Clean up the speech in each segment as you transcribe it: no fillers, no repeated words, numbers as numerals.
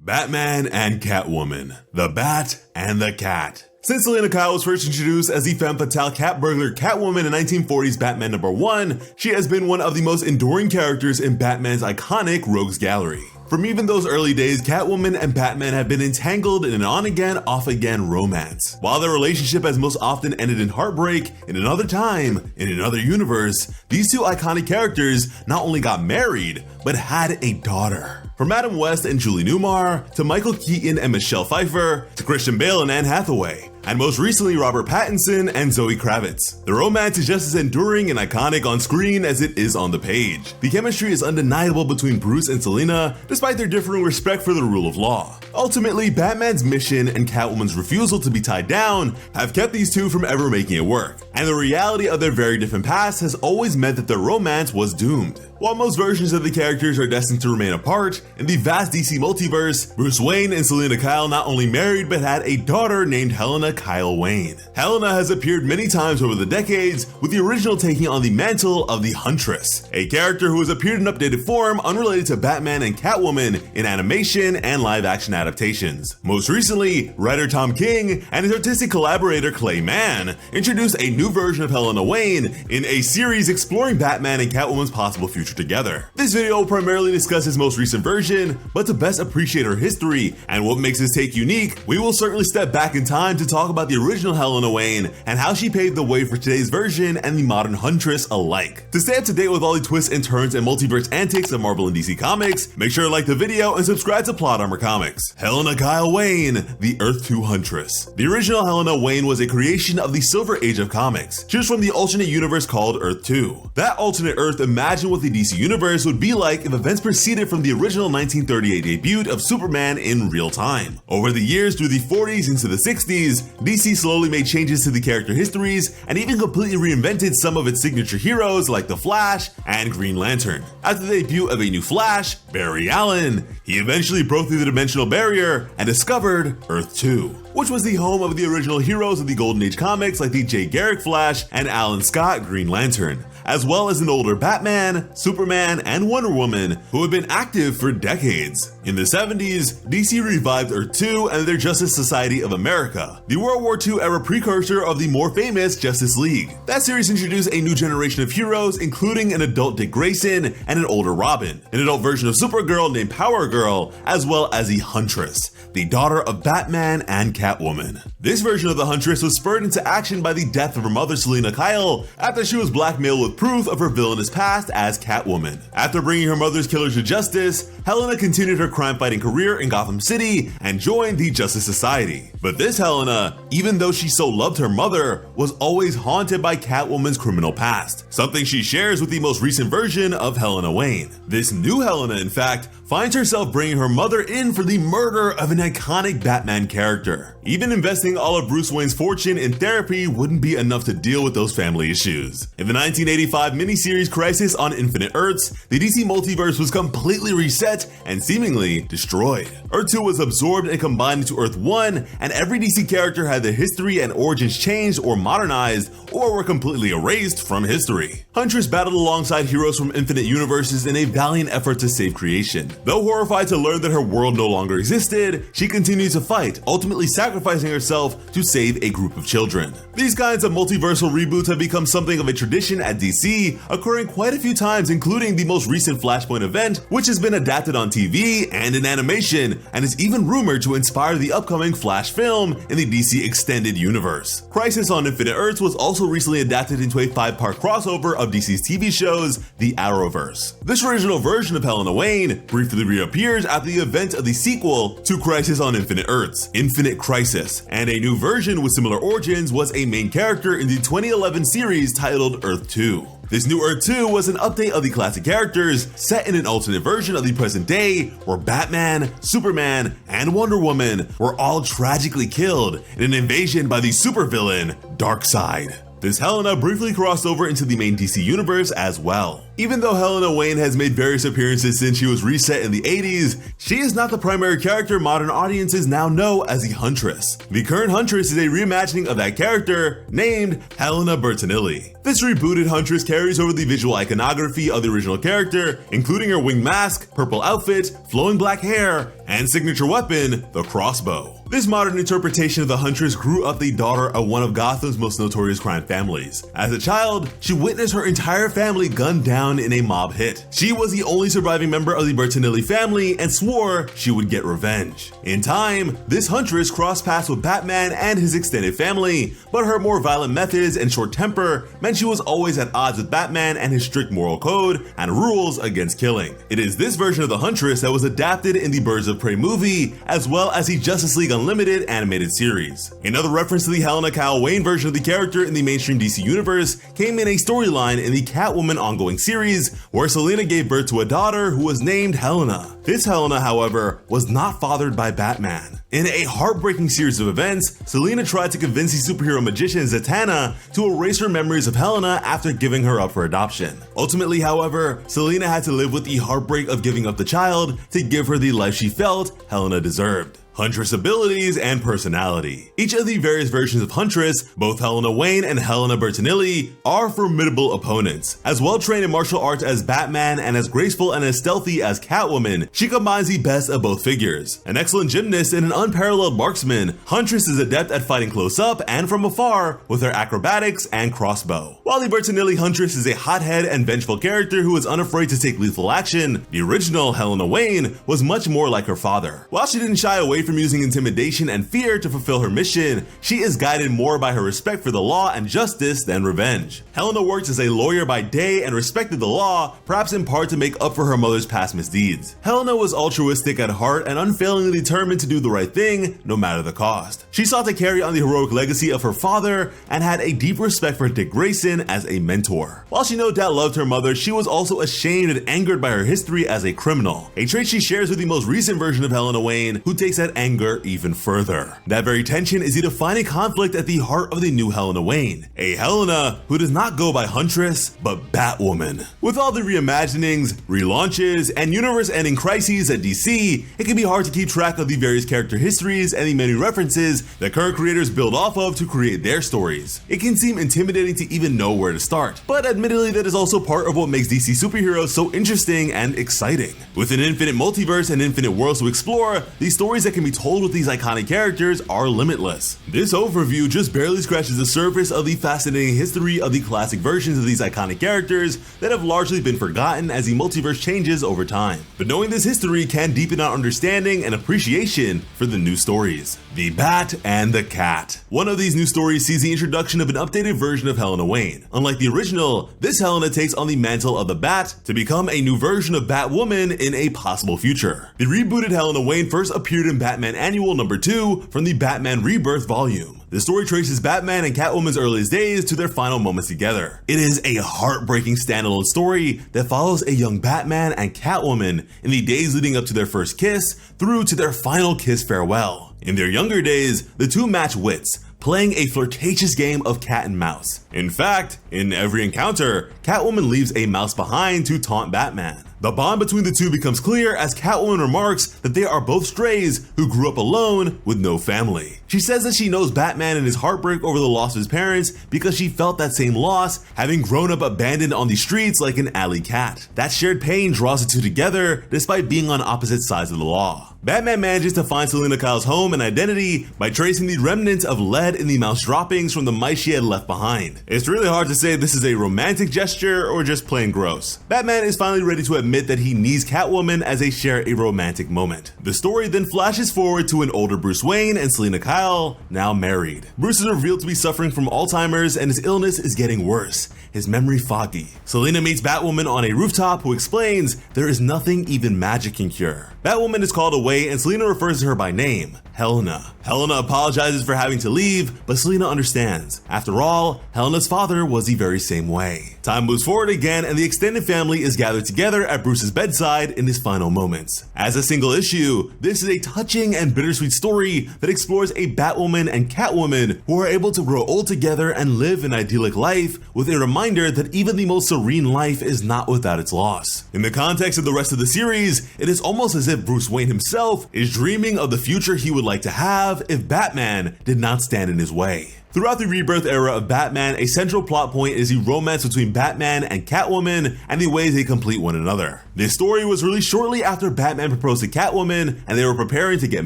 Batman and Catwoman, the Bat and the Cat. Since Helena Kyle was first introduced as the femme fatale cat burglar Catwoman in 1940's Batman #1, she has been one of the most enduring characters in Batman's iconic rogues gallery. From even those early days, Catwoman and Batman have been entangled in an on-again, off-again romance. While their relationship has most often ended in heartbreak, in another time, in another universe, these two iconic characters not only got married, but had a daughter. From Adam West and Julie Newmar, to Michael Keaton and Michelle Pfeiffer, to Christian Bale and Anne Hathaway, and most recently Robert Pattinson and Zoe Kravitz. The romance is just as enduring and iconic on screen as it is on the page. The chemistry is undeniable between Bruce and Selina, despite their differing respect for the rule of law. Ultimately, Batman's mission and Catwoman's refusal to be tied down have kept these two from ever making it work, and the reality of their very different pasts has always meant that their romance was doomed. While most versions of the characters are destined to remain apart, in the vast DC multiverse, Bruce Wayne and Helena Kyle not only married but had a daughter named Helena Kyle Wayne. Helena has appeared many times over the decades, with the original taking on the mantle of the Huntress, a character who has appeared in updated form unrelated to Batman and Catwoman in animation and live-action adaptations. Most recently, writer Tom King and his artistic collaborator Clay Mann introduced a new version of Helena Wayne in a series exploring Batman and Catwoman's possible future together. This video will primarily discuss his most recent version, but to best appreciate her history and what makes his take unique, we will certainly step back in time to talk about the original Helena Wayne and how she paved the way for today's version and the modern Huntress alike. To stay up to date with all the twists and turns and multiverse antics of Marvel and DC Comics, make sure to like the video and subscribe to Plot Armor Comics. Helena Kyle Wayne, the Earth 2 Huntress. The original Helena Wayne was a creation of the Silver Age of comics. She was from the alternate universe called Earth 2. That alternate Earth imagined what the DC Universe would be like if events proceeded from the original 1938 debut of Superman in real time. Over the years through the 40s into the 60s, DC slowly made changes to the character histories and even completely reinvented some of its signature heroes like The Flash and Green Lantern. After the debut of a new Flash, Barry Allen, he eventually broke through the dimensional barrier and discovered Earth 2, which was the home of the original heroes of the Golden Age comics like the Jay Garrick Flash and Alan Scott Green Lantern, as well as an older Batman, Superman, and Wonder Woman who had been active for decades. In the 70s, DC revived Earth 2 and their Justice Society of America, the World War II era precursor of the more famous Justice League. That series introduced a new generation of heroes, including an adult Dick Grayson and an older Robin, an adult version of Supergirl named Power Girl, as well as the Huntress, the daughter of Batman and Catwoman. This version of the Huntress was spurred into action by the death of her mother Helena Kyle after she was blackmailed with proof of her villainous past as Catwoman. After bringing her mother's killers to justice, Helena continued her crime-fighting career in Gotham City and joined the Justice Society. But this Helena, even though she so loved her mother, was always haunted by Catwoman's criminal past, something she shares with the most recent version of Helena Wayne. This new Helena, in fact, finds herself bringing her mother in for the murder of an iconic Batman character. Even investing all of Bruce Wayne's fortune in therapy wouldn't be enough to deal with those family issues. In the 1985 miniseries Crisis on Infinite Earths, the DC multiverse was completely reset and seemingly destroyed. Earth 2 was absorbed and combined into Earth 1, and every DC character had their history and origins changed or modernized, or were completely erased from history. Huntress battled alongside heroes from infinite universes in a valiant effort to save creation. Though horrified to learn that her world no longer existed, she continued to fight, ultimately sacrificing herself to save a group of children. These kinds of multiversal reboots have become something of a tradition at DC, occurring quite a few times, including the most recent Flashpoint event, which has been adapted on TV and in animation, and is even rumored to inspire the upcoming Flash film in the DC Extended Universe. Crisis on Infinite Earths was also recently adapted into a 5-part crossover of DC's TV shows, the Arrowverse. This original version of Helena Wayne briefly reappears after the event of the sequel to Crisis on Infinite Earths, Infinite Crisis, and a new version with similar origins was a main character in the 2011 series titled Earth 2. This new Earth 2 was an update of the classic characters set in an alternate version of the present day where Batman, Superman, and Wonder Woman were all tragically killed in an invasion by the supervillain Darkseid. This Helena briefly crossed over into the main DC universe as well. Even though Helena Wayne has made various appearances since she was reset in the 80s, she is not the primary character modern audiences now know as the Huntress. The current Huntress is a reimagining of that character named Helena Bertinelli. This rebooted Huntress carries over the visual iconography of the original character, including her winged mask, purple outfit, flowing black hair, and signature weapon, the crossbow. This modern interpretation of the Huntress grew up the daughter of one of Gotham's most notorious crime families. As a child, she witnessed her entire family gunned down in a mob hit. She was the only surviving member of the Bertinelli family and swore she would get revenge. In time, this Huntress crossed paths with Batman and his extended family, but her more violent methods and short temper meant she was always at odds with Batman and his strict moral code and rules against killing. It is this version of the Huntress that was adapted in the Birds of Prey movie, as well as the Justice League Unlimited animated series. Another reference to the Helena Wayne version of the character in the mainstream DC universe came in a storyline in the Catwoman ongoing series, where Selina gave birth to a daughter who was named Helena. This Helena, however, was not fathered by Batman. In a heartbreaking series of events, Selina tried to convince the superhero magician Zatanna to erase her memories of Helena after giving her up for adoption. Ultimately, however, Selina had to live with the heartbreak of giving up the child to give her the life she felt Helena deserved. Huntress abilities and personality. Each of the various versions of Huntress, both Helena Wayne and Helena Bertinelli, are formidable opponents. As well trained in martial arts as Batman and as graceful and as stealthy as Catwoman, she combines the best of both figures. An excellent gymnast and an unparalleled marksman, Huntress is adept at fighting close up and from afar with her acrobatics and crossbow. While the Bertinelli Huntress is a hothead and vengeful character who is unafraid to take lethal action, the original Helena Wayne was much more like her father. While she didn't shy away from using intimidation and fear to fulfill her mission, she is guided more by her respect for the law and justice than revenge. Helena worked as a lawyer by day and respected the law, perhaps in part to make up for her mother's past misdeeds. Helena was altruistic at heart and unfailingly determined to do the right thing, no matter the cost. She sought to carry on the heroic legacy of her father and had a deep respect for Dick Grayson as a mentor. While she no doubt loved her mother, she was also ashamed and angered by her history as a criminal, a trait she shares with the most recent version of Helena Wayne, who takes that anger even further. That very tension is the defining conflict at the heart of the new Helena Wayne, a Helena who does not go by Huntress, but Batwoman. With all the reimaginings, relaunches, and universe-ending crises at DC, it can be hard to keep track of the various character histories and the many references that current creators build off of to create their stories. It can seem intimidating to even know where to start, but admittedly that is also part of what makes DC superheroes so interesting and exciting. With an infinite multiverse and infinite worlds to explore, these stories that can be told with these iconic characters are limitless. This overview just barely scratches the surface of the fascinating history of the classic versions of these iconic characters that have largely been forgotten as the multiverse changes over time. But knowing this history can deepen our understanding and appreciation for the new stories. The Bat and the Cat. One of these new stories sees the introduction of an updated version of Helena Wayne. Unlike the original, this Helena takes on the mantle of the Bat to become a new version of Batwoman in a possible future. The rebooted Helena Wayne first appeared in Batman Annual number 2 from the Batman Rebirth volume. The story traces Batman and Catwoman's earliest days to their final moments together. It is a heartbreaking standalone story that follows a young Batman and Catwoman in the days leading up to their first kiss through to their final kiss farewell. In their younger days, the two match wits, playing a flirtatious game of cat and mouse. In fact, in every encounter, Catwoman leaves a mouse behind to taunt Batman. The bond between the two becomes clear as Catwoman remarks that they are both strays who grew up alone with no family. She says that she knows Batman and his heartbreak over the loss of his parents because she felt that same loss, having grown up abandoned on the streets like an alley cat. That shared pain draws the two together despite being on opposite sides of the law. Batman manages to find Selina Kyle's home and identity by tracing the remnants of lead in the mouse droppings from the mice she had left behind. It's really hard to say if this is a romantic gesture or just plain gross. Batman is finally ready to admit that he needs Catwoman as they share a romantic moment. The story then flashes forward to an older Bruce Wayne and Selina Kyle, now married. Bruce is revealed to be suffering from Alzheimer's and his illness is getting worse, his memory foggy. Selina meets Batwoman on a rooftop who explains there is nothing even magic can cure. Batwoman is called away and Selina refers to her by name, Helena. Helena apologizes for having to leave, but Selena understands. After all, Helena's father was the very same way. Time moves forward again, and the extended family is gathered together at Bruce's bedside in his final moments. As a single issue, this is a touching and bittersweet story that explores a Batwoman and Catwoman who are able to grow old together and live an idyllic life, with a reminder that even the most serene life is not without its loss. In the context of the rest of the series, it is almost as if Bruce Wayne himself is dreaming of the future he would like to have if Batman did not stand in his way. Throughout the rebirth era of Batman, a central plot point is the romance between Batman and Catwoman and the ways they complete one another. This story was released shortly after Batman proposed to Catwoman and they were preparing to get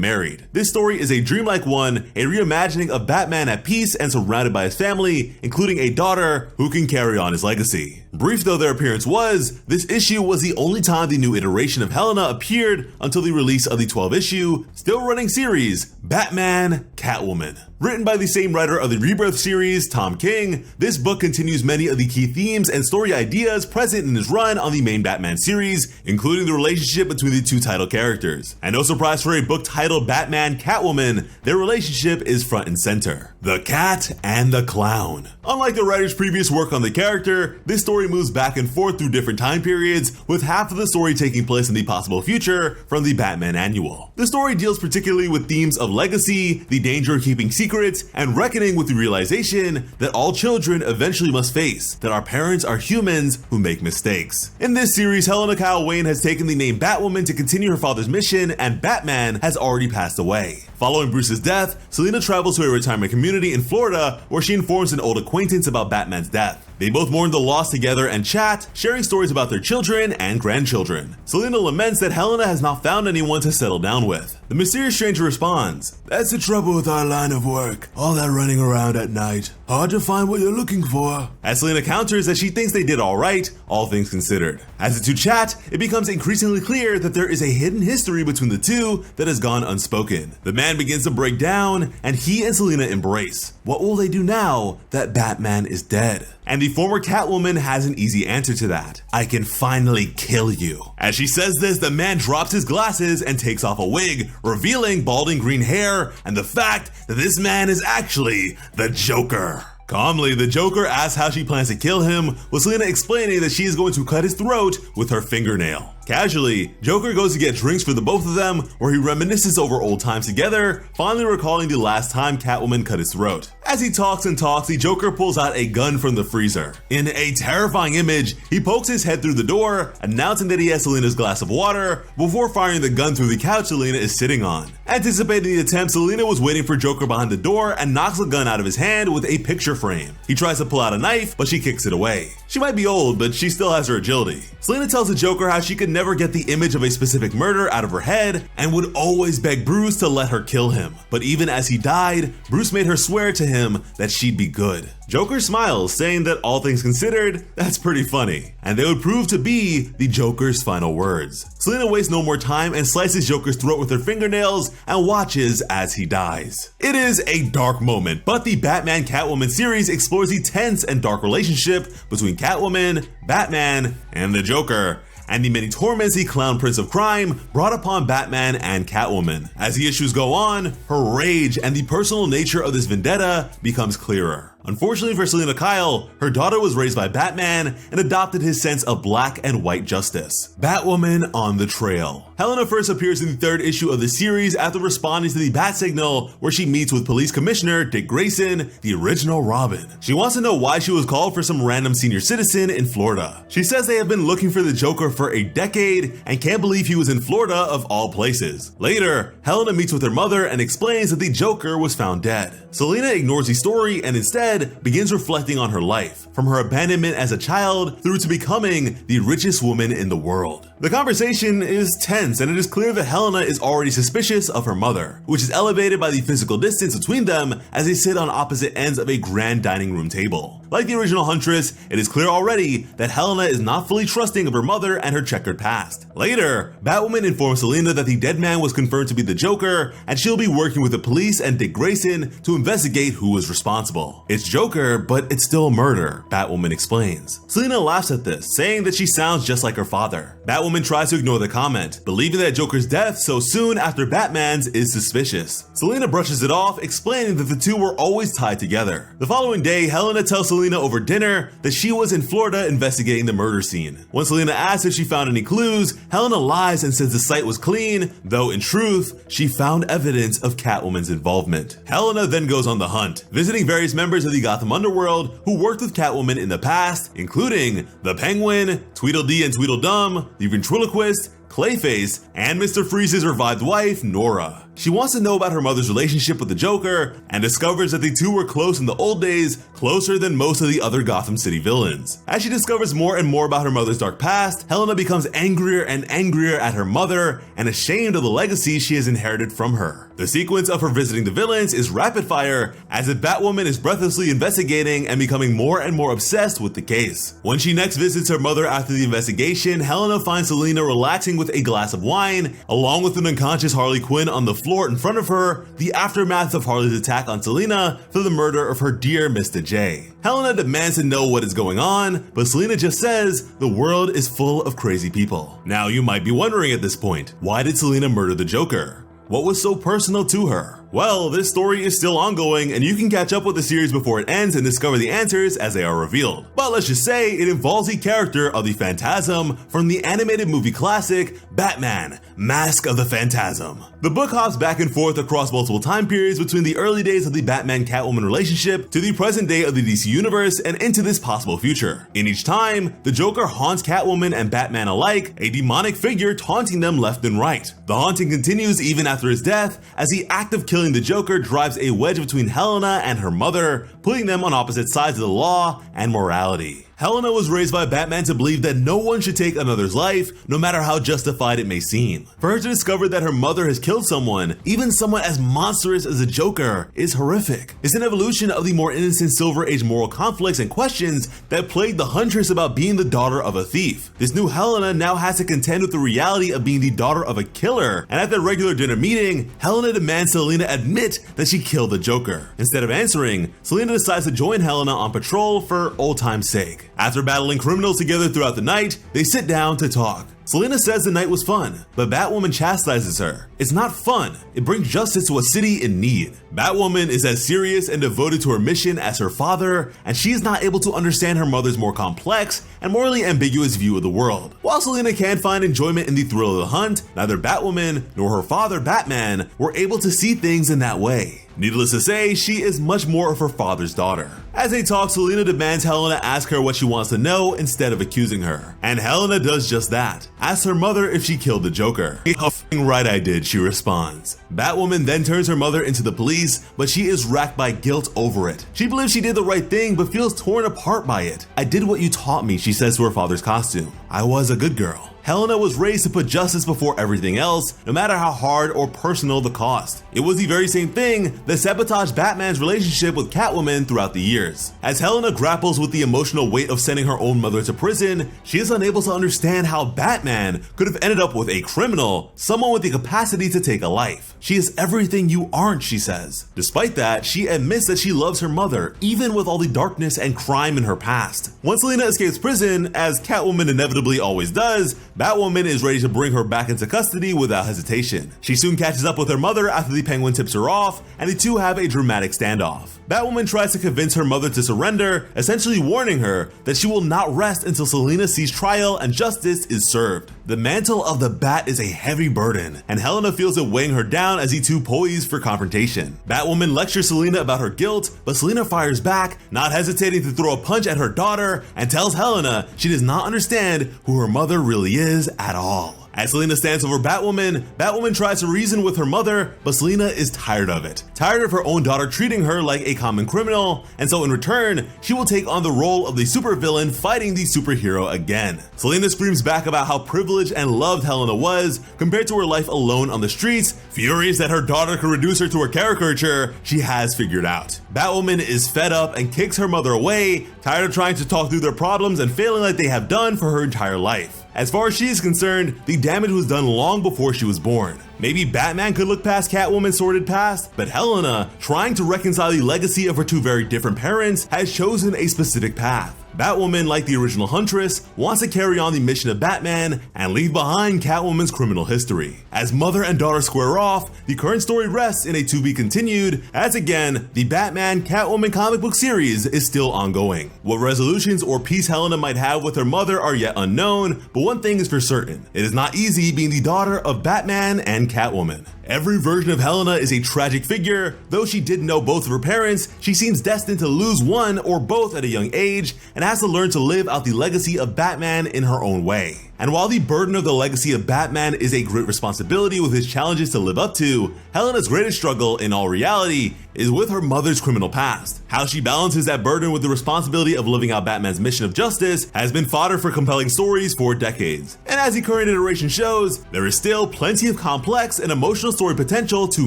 married. This story is a dreamlike one, a reimagining of Batman at peace and surrounded by his family, including a daughter who can carry on his legacy. Brief though their appearance was, this issue was the only time the new iteration of Helena appeared until the release of the 12-issue, still-running series, Batman Catwoman. Written by the same writer of the Rebirth series, Tom King, this book continues many of the key themes and story ideas present in his run on the main Batman series, including the relationship between the two title characters. And no surprise for a book titled Batman Catwoman, their relationship is front and center. The Cat and the Clown. Unlike the writer's previous work on the character, this story moves back and forth through different time periods, with half of the story taking place in the possible future from the Batman Annual. The story deals particularly with themes of legacy, the danger of keeping secrets, and reckoning with the realization that all children eventually must face that our parents are humans who make mistakes. In this series, Helena Wayne has taken the name Batwoman to continue her father's mission, and Batman has already passed away. Following Bruce's death, Selena travels to a retirement community in Florida where she informs an old acquaintance about Batman's death. They both mourn the loss together and chat, sharing stories about their children and grandchildren. Selena laments that Helena has not found anyone to settle down with. The mysterious stranger responds, "That's the trouble with our line of work. All that running around at night. Hard to find what you're looking for." As Selena counters that she thinks they did all right, all things considered. As the two chat, it becomes increasingly clear that there is a hidden history between the two that has gone unspoken. The man begins to break down, and he and Selena embrace. What will they do now that Batman is dead? And the former Catwoman has an easy answer to that. "I can finally kill you." As she says this, the man drops his glasses and takes off a wig, revealing balding green hair and the fact that this man is actually the Joker. Calmly, the Joker asks how she plans to kill him, with Selena explaining that she is going to cut his throat with her fingernail. Casually, Joker goes to get drinks for the both of them, where he reminisces over old times together, finally recalling the last time Catwoman cut his throat. As he talks and talks, the Joker pulls out a gun from the freezer. In a terrifying image, he pokes his head through the door, announcing that he has Selena's glass of water, before firing the gun through the couch Selena is sitting on. Anticipating the attempt, Selena was waiting for Joker behind the door and knocks the gun out of his hand with a picture frame. He tries to pull out a knife, but she kicks it away. She might be old, but she still has her agility. Selena tells the Joker how she could never get the image of a specific murder out of her head and would always beg Bruce to let her kill him. But even as he died, Bruce made her swear to him that she'd be good. Joker smiles, saying that all things considered, that's pretty funny, and they would prove to be the Joker's final words. Selena wastes no more time and slices Joker's throat with her fingernails and watches as he dies. It is a dark moment, but the Batman Catwoman series explores the tense and dark relationship between Catwoman, Batman, and the Joker, and the many torments the clown prince of crime brought upon Batman and Catwoman. As the issues go on, her rage and the personal nature of this vendetta becomes clearer. Unfortunately for Selena Kyle, her daughter was raised by Batman and adopted his sense of black and white justice. Batwoman on the trail. Helena first appears in the third issue of the series after responding to the bat signal, where she meets with Police Commissioner Dick Grayson, the original Robin. She wants to know why she was called for some random senior citizen in Florida. She says they have been looking for the Joker for a decade and can't believe he was in Florida of all places. Later, Helena meets with her mother and explains that the Joker was found dead. Selena ignores the story and instead begins reflecting on her life, from her abandonment as a child through to becoming the richest woman in the world. The conversation is tense, and it is clear that Helena is already suspicious of her mother, which is elevated by the physical distance between them as they sit on opposite ends of a grand dining room table. Like the original Huntress, it is clear already that Helena is not fully trusting of her mother and her checkered past. Later, Batwoman informs Selena that the dead man was confirmed to be the Joker, and she'll be working with the police and Dick Grayson to investigate who was responsible. It's Joker, but it's still murder, Batwoman explains. Selena laughs at this, saying that she sounds just like her father. Batwoman Batwoman tries to ignore the comment, believing that Joker's death so soon after Batman's is suspicious. Selena brushes it off, explaining that the two were always tied together. The following day, Helena tells Selena over dinner that she was in Florida investigating the murder scene. When Selena asks if she found any clues, Helena lies and says the site was clean, though in truth, she found evidence of Catwoman's involvement. Helena then goes on the hunt, visiting various members of the Gotham underworld who worked with Catwoman in the past, including the Penguin, Tweedledee and Tweedledum, the Ventriloquist, Clayface, and Mr. Freeze's revived wife, Nora. She wants to know about her mother's relationship with the Joker and discovers that the two were close in the old days, closer than most of the other Gotham City villains. As she discovers more and more about her mother's dark past, Helena becomes angrier and angrier at her mother and ashamed of the legacy she has inherited from her. The sequence of her visiting the villains is rapid fire, as if Batwoman is breathlessly investigating and becoming more and more obsessed with the case. When she next visits her mother after the investigation, Helena finds Selena relaxing with a glass of wine, along with an unconscious Harley Quinn on the floor in front of her, the aftermath of Harley's attack on Selena for the murder of her dear Mr. J. Helena demands to know what is going on, but Selena just says the world is full of crazy people. Now you might be wondering at this point, why did Selena murder the Joker? What was so personal to her? Well, this story is still ongoing, and you can catch up with the series before it ends and discover the answers as they are revealed. But let's just say it involves the character of the Phantasm from the animated movie classic Batman: Mask of the Phantasm. The book hops back and forth across multiple time periods between the early days of the Batman-Catwoman relationship to the present day of the DC Universe and into this possible future. In each time, the Joker haunts Catwoman and Batman alike, a demonic figure taunting them left and right. The haunting continues even after his death, as the act of killing the Joker drives a wedge between Helena and her mother, putting them on opposite sides of the law and morality. Helena was raised by Batman to believe that no one should take another's life, no matter how justified it may seem. For her to discover that her mother has killed someone, even someone as monstrous as the Joker, is horrific. It's an evolution of the more innocent Silver Age moral conflicts and questions that plagued the Huntress about being the daughter of a thief. This new Helena now has to contend with the reality of being the daughter of a killer, and at their regular dinner meeting, Helena demands Selena admit that she killed the Joker. Instead of answering, Selena decides to join Helena on patrol for old time's sake. After battling criminals together throughout the night, they sit down to talk. Selena says the night was fun, but Batwoman chastises her. It's not fun, it brings justice to a city in need. Batwoman is as serious and devoted to her mission as her father, and she is not able to understand her mother's more complex and morally ambiguous view of the world. While Selena can find enjoyment in the thrill of the hunt, neither Batwoman nor her father Batman were able to see things in that way. Needless to say, she is much more of her father's daughter. As they talk, Selena demands Helena ask her what she wants to know instead of accusing her. And Helena does just that. Asks her mother if she killed the Joker. "F***ing right I did," she responds. Batwoman then turns her mother into the police, but she is racked by guilt over it. She believes she did the right thing, but feels torn apart by it. "I did what you taught me," she says to her father's costume. "I was a good girl." Helena was raised to put justice before everything else, no matter how hard or personal the cost. It was the very same thing that sabotaged Batman's relationship with Catwoman throughout the years. As Helena grapples with the emotional weight of sending her own mother to prison, she is unable to understand how Batman could have ended up with a criminal, someone with the capacity to take a life. "She is everything you aren't," she says. Despite that, she admits that she loves her mother, even with all the darkness and crime in her past. Once Selena escapes prison, as Catwoman inevitably always does, Batwoman is ready to bring her back into custody without hesitation. She soon catches up with her mother after the Penguin tips her off, and the two have a dramatic standoff. Batwoman tries to convince her mother to surrender, essentially warning her that she will not rest until Selena sees trial and justice is served. The mantle of the Bat is a heavy burden, and Helena feels it weighing her down as the two poise for confrontation. Batwoman lectures Selena about her guilt, but Selena fires back, not hesitating to throw a punch at her daughter, and tells Helena she does not understand who her mother really is at all. As Selena stands over Batwoman, Batwoman tries to reason with her mother, but Selena is tired of it. Tired of her own daughter treating her like a common criminal, and so in return, she will take on the role of the supervillain fighting the superhero again. Selena screams back about how privileged and loved Helena was compared to her life alone on the streets, furious that her daughter could reduce her to a caricature she has figured out. Batwoman is fed up and kicks her mother away, tired of trying to talk through their problems and failing like they have done for her entire life. As far as she is concerned, the damage was done long before she was born. Maybe Batman could look past Catwoman's sordid past, but Helena, trying to reconcile the legacy of her two very different parents, has chosen a specific path. Batwoman, like the original Huntress, wants to carry on the mission of Batman and leave behind Catwoman's criminal history. As mother and daughter square off, the current story rests in a to be continued, as again, the Batman Catwoman comic book series is still ongoing. What resolutions or peace Helena might have with her mother are yet unknown, but one thing is for certain, it is not easy being the daughter of Batman and Catwoman. Every version of Helena is a tragic figure. Though she did know both of her parents, she seems destined to lose one or both at a young age and has to learn to live out the legacy of Batman in her own way. And while the burden of the legacy of Batman is a great responsibility with his challenges to live up to, Helena's greatest struggle, in all reality, is with her mother's criminal past. How she balances that burden with the responsibility of living out Batman's mission of justice has been fodder for compelling stories for decades. And as the current iteration shows, there is still plenty of complex and emotional story potential to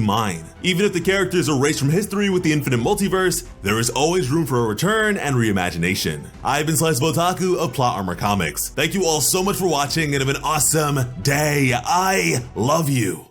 mine. Even if the characters are erased from history with the infinite multiverse, there is always room for a return and reimagination. I've been Slice Botaku of Plot Armor Comics. Thank you all so much for watching and have an awesome day. I love you.